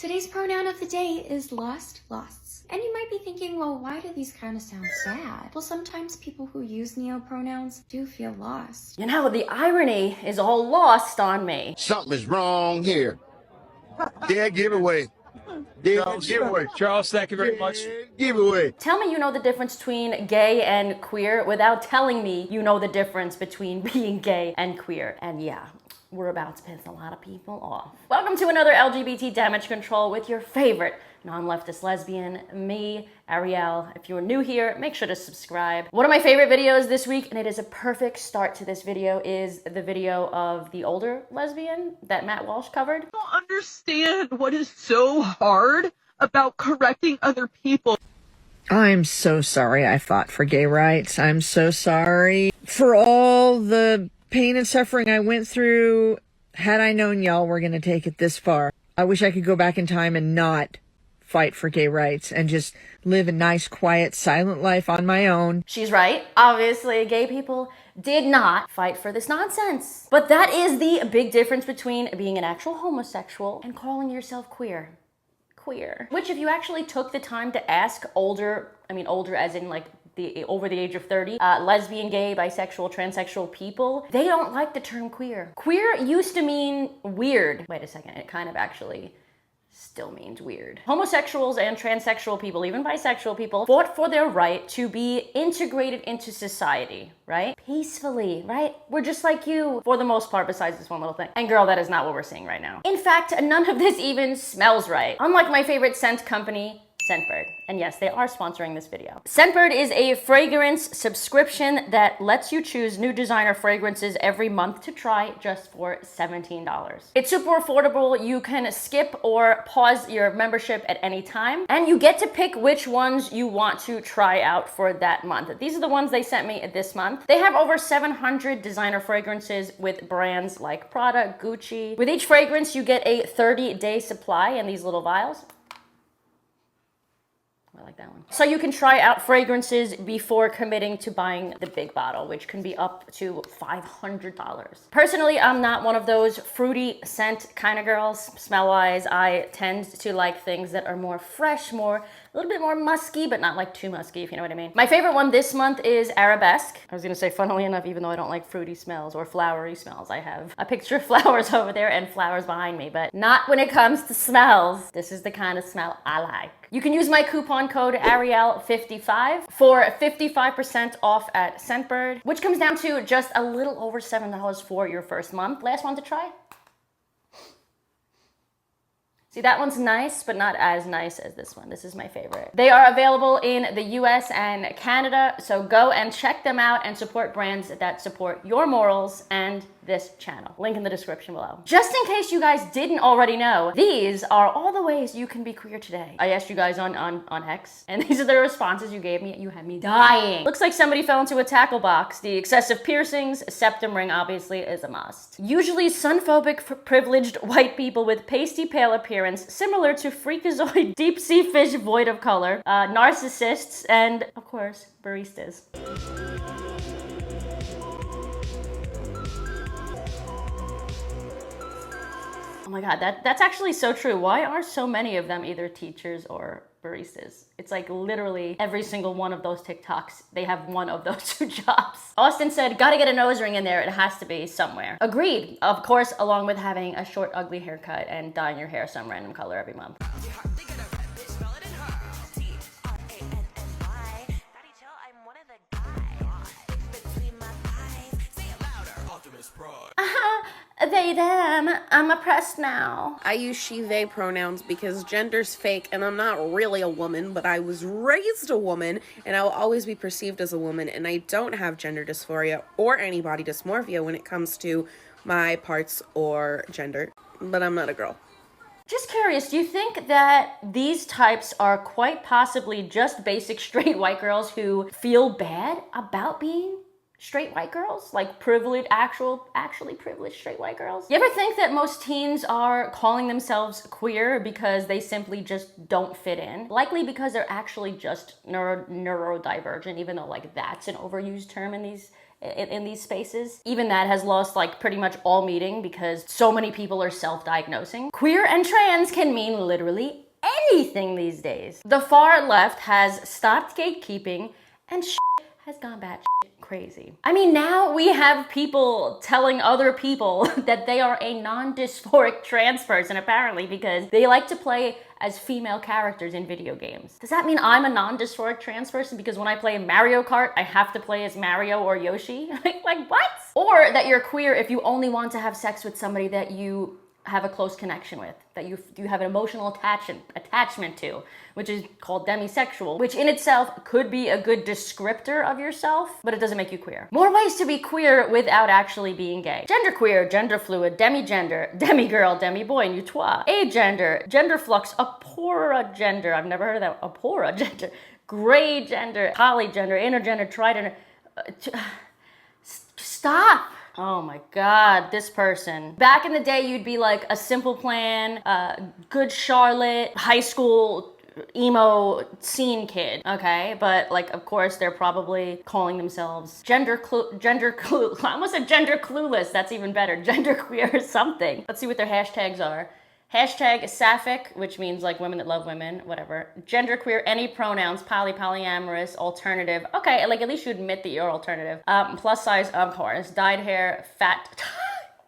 Today's pronoun of the day is lost, losts. And you might be thinking, well, why do these kind of sound sad? Well, sometimes people who use neopronouns do feel lost. You know, the irony is all lost on me. Something is wrong here. Dead giveaway. Dead giveaway. Charles, thank you very much. Dead giveaway. Tell me you know the difference between gay and queer without telling me you know the difference between being gay and queer. And yeah, we're about to piss a lot of people off. Welcome to another LGBT Damage Control with your favorite non-leftist lesbian, me, Ariel. If you're new here, make sure to subscribe. One of my favorite videos this week, and it is a perfect start to this video, is the video of the older lesbian that Matt Walsh covered. I don't understand what is so hard about correcting other people. I'm so sorry I fought for gay rights. I'm so sorry for all the pain and suffering I went through. Had I known y'all were going to take it this far, I wish I could go back in time and not fight for gay rights and just live a nice, quiet, silent life on my own. She's right. Obviously, gay people did not fight for this nonsense. But that is the big difference between being an actual homosexual and calling yourself queer. Queer. Which, if you actually took the time to ask older as in like over the age of 30, lesbian, gay, bisexual, transsexual people, they don't like the term queer. Queer used to mean weird. Wait a second, it kind of actually still means weird. Homosexuals and transsexual people, even bisexual people, fought for their right to be integrated into society, right? Peacefully, right? We're just like you, for the most part, besides this one little thing. And girl, that is not what we're seeing right now. In fact, none of this even smells right. Unlike my favorite scent company, Scentbird. And yes, they are sponsoring this video. Scentbird is a fragrance subscription that lets you choose new designer fragrances every month to try just for $17. It's super affordable. You can skip or pause your membership at any time, and you get to pick which ones you want to try out for that month. These are the ones they sent me this month. They have over 700 designer fragrances with brands like Prada, Gucci. With each fragrance, you get a 30-day supply in these little vials. I like that one. So you can try out fragrances before committing to buying the big bottle, which can be up to $500. Personally, I'm not one of those fruity scent kind of girls. Smell-wise, I tend to like things that are more fresh, a little bit more musky, but not like too musky, if you know what I mean. My favorite one this month is Arabesque. I was gonna say, funnily enough, even though I don't like fruity smells or flowery smells, I have a picture of flowers over there and flowers behind me, but not when it comes to smells. This is the kind of smell I like. You can use my coupon code Ariel55 for 55% off at Scentbird, which comes down to just a little over $7 for your first month. Last one to try? See, that one's nice, but not as nice as this one. This is my favorite. They are available in the US and Canada, so go and check them out and support brands that support your morals and this channel. Link in the description below. Just in case you guys didn't already know, these are all the ways you can be queer today. I asked you guys on X, and these are the responses you gave me. You had me dying. Looks like somebody fell into a tackle box. The excessive piercings, septum ring obviously is a must. Usually sunphobic privileged white people with pasty pale appearance, similar to freakazoid deep sea fish void of color, narcissists, and of course, baristas. Oh my God, that's actually so true. Why are so many of them either teachers or baristas? It's like literally every single one of those TikToks, they have one of those two jobs. Austin said, gotta get a nose ring in there. It has to be somewhere. Agreed. Of course, along with having a short, ugly haircut and dyeing your hair some random color every month. They, them, I'm oppressed now. I use she, they pronouns because gender's fake and I'm not really a woman, but I was raised a woman and I will always be perceived as a woman, and I don't have gender dysphoria or any body dysmorphia when it comes to my parts or gender, but I'm not a girl. Just curious, do you think that these types are quite possibly just basic straight white girls who feel bad about being straight white girls? Like privileged, actually privileged straight white girls? You ever think that most teens are calling themselves queer because they simply just don't fit in? Likely because they're actually just neurodivergent, even though like that's an overused term in these in these spaces. Even that has lost like pretty much all meaning because so many people are self-diagnosing. Queer and trans can mean literally anything these days. The far left has stopped gatekeeping and shit has gone batshit crazy. I mean, now we have people telling other people that they are a non-dysphoric trans person apparently because they like to play as female characters in video games. Does that mean I'm a non-dysphoric trans person because when I play Mario Kart, I have to play as Mario or Yoshi? Like what? Or that you're queer if you only want to have sex with somebody that you have a close connection with, that you have an emotional attachment to, which is called demisexual, which in itself could be a good descriptor of yourself, but it doesn't make you queer. More ways to be queer without actually being gay. Genderqueer, gender fluid, demigender, demigirl, demiboy, nutoi, agender, gender flux, apora gender, I've never heard of that, apora gender, gray gender, polygender, intergender, tridender, stop. Oh my God, this person. Back in the day, you'd be like a Simple Plan, Good Charlotte, high school emo scene kid, okay? But like, of course, they're probably calling themselves I almost said gender clueless. That's even better. Genderqueer or something. Let's see what their hashtags are. Hashtag sapphic, which means like women that love women, whatever. Genderqueer, any pronouns, polyamorous, alternative. Okay, like at least you admit that you're alternative. Plus size, of course. Dyed hair, fat.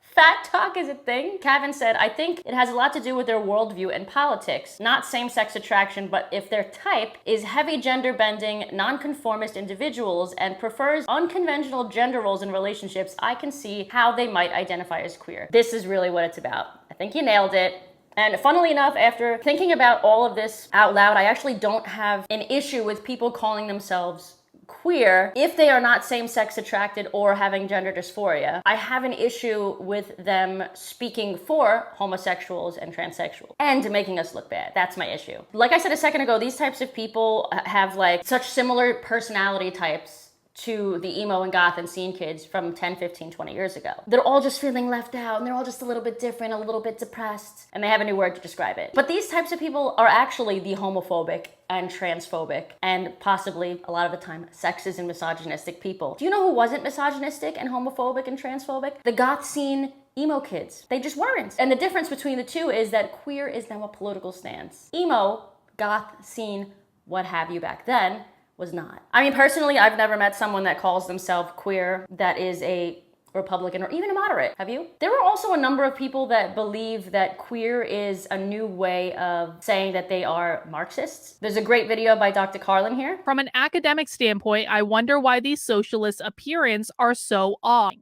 Fat talk is a thing. Kevin said, I think it has a lot to do with their worldview and politics. Not same-sex attraction, but if their type is heavy gender-bending, nonconformist individuals and prefers unconventional gender roles in relationships, I can see how they might identify as queer. This is really what it's about. I think you nailed it. And funnily enough, after thinking about all of this out loud, I actually don't have an issue with people calling themselves queer if they are not same-sex attracted or having gender dysphoria. I have an issue with them speaking for homosexuals and transsexuals and making us look bad. That's my issue. Like I said a second ago, these types of people have like such similar personality types to the emo and goth and scene kids from 10, 15, 20 years ago. They're all just feeling left out and they're all just a little bit different, a little bit depressed, and they have a new word to describe it. But these types of people are actually the homophobic and transphobic and possibly a lot of the time sexist and misogynistic people. Do you know who wasn't misogynistic and homophobic and transphobic? The goth scene emo kids. They just weren't. And the difference between the two is that queer is now a political stance. Emo, goth scene, what have you back then was not. I mean, personally, I've never met someone that calls themselves queer that is a Republican or even a moderate. Have you? There are also a number of people that believe that queer is a new way of saying that they are Marxists. There's a great video by Dr. Carlin here. From an academic standpoint, I wonder why these socialist appearances are so odd.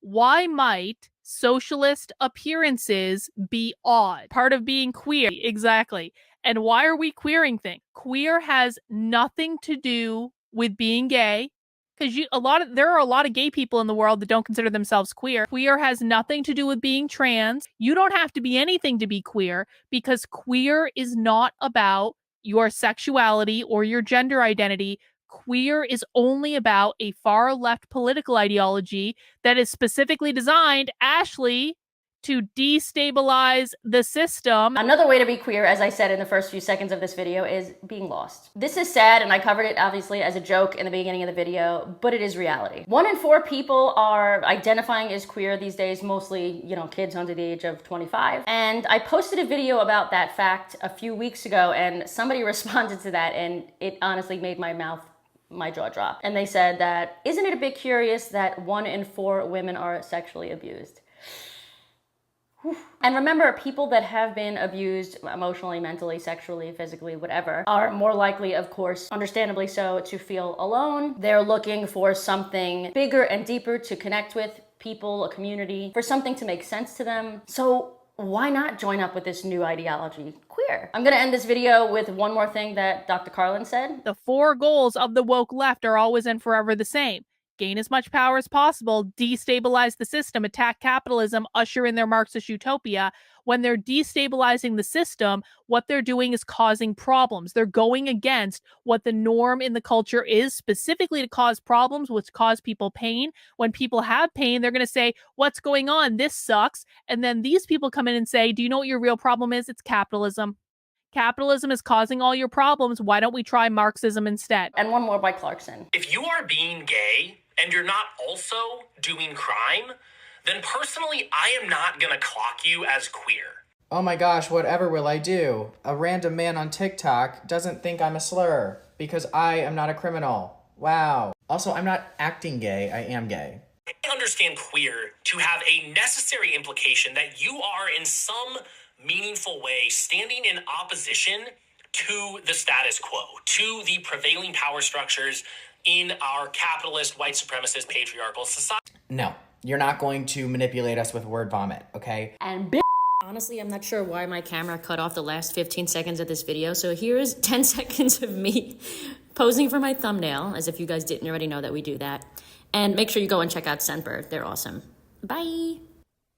Why might socialist appearances be odd? Part of being queer, exactly. And why are we queering things? Queer has nothing to do with being gay, because there are a lot of gay people in the world that don't consider themselves queer. Queer has nothing to do with being trans. You don't have to be anything to be queer, because queer is not about your sexuality or your gender identity. Queer is only about a far left political ideology that is specifically designed, Ashley, to destabilize the system. Another way to be queer, as I said in the first few seconds of this video, is being lost. This is sad, and I covered it obviously as a joke in the beginning of the video, but it is reality. 1 in 4 people are identifying as queer these days, mostly, you know, kids under the age of 25. And I posted a video about that fact a few weeks ago, and somebody responded to that, and it honestly made my jaw drop. And they said that, isn't it a bit curious that 1 in 4 women are sexually abused? And remember, people that have been abused emotionally, mentally, sexually, physically, whatever, are more likely, of course, understandably so, to feel alone. They're looking for something bigger and deeper to connect with, people, a community, for something to make sense to them. So why not join up with this new ideology, queer? I'm gonna end this video with one more thing that Dr. Carlin said. The 4 goals of the woke left are always and forever the same. Gain as much power as possible, destabilize the system, attack capitalism, usher in their Marxist utopia. When they're destabilizing the system, what they're doing is causing problems. They're going against what the norm in the culture is, specifically to cause problems, which cause people pain. When people have pain, they're going to say, what's going on? This sucks. And then these people come in and say, do you know what your real problem is? It's capitalism. Capitalism is causing all your problems. Why don't we try Marxism instead? And one more by Clarkson. If you are being gay and you're not also doing crime, then personally, I am not gonna clock you as queer. Oh my gosh, whatever will I do? A random man on TikTok doesn't think I'm a slur because I am not a criminal. Wow. Also, I'm not acting gay, I am gay. I understand queer to have a necessary implication that you are in some meaningful way standing in opposition to the status quo, to the prevailing power structures in our capitalist, white supremacist, patriarchal society. No, you're not going to manipulate us with word vomit, okay? And honestly, I'm not sure why my camera cut off the last 15 seconds of this video, so here's 10 seconds of me posing for my thumbnail, as if you guys didn't already know that we do that. And make sure you go and check out Scentbird. They're awesome. Bye!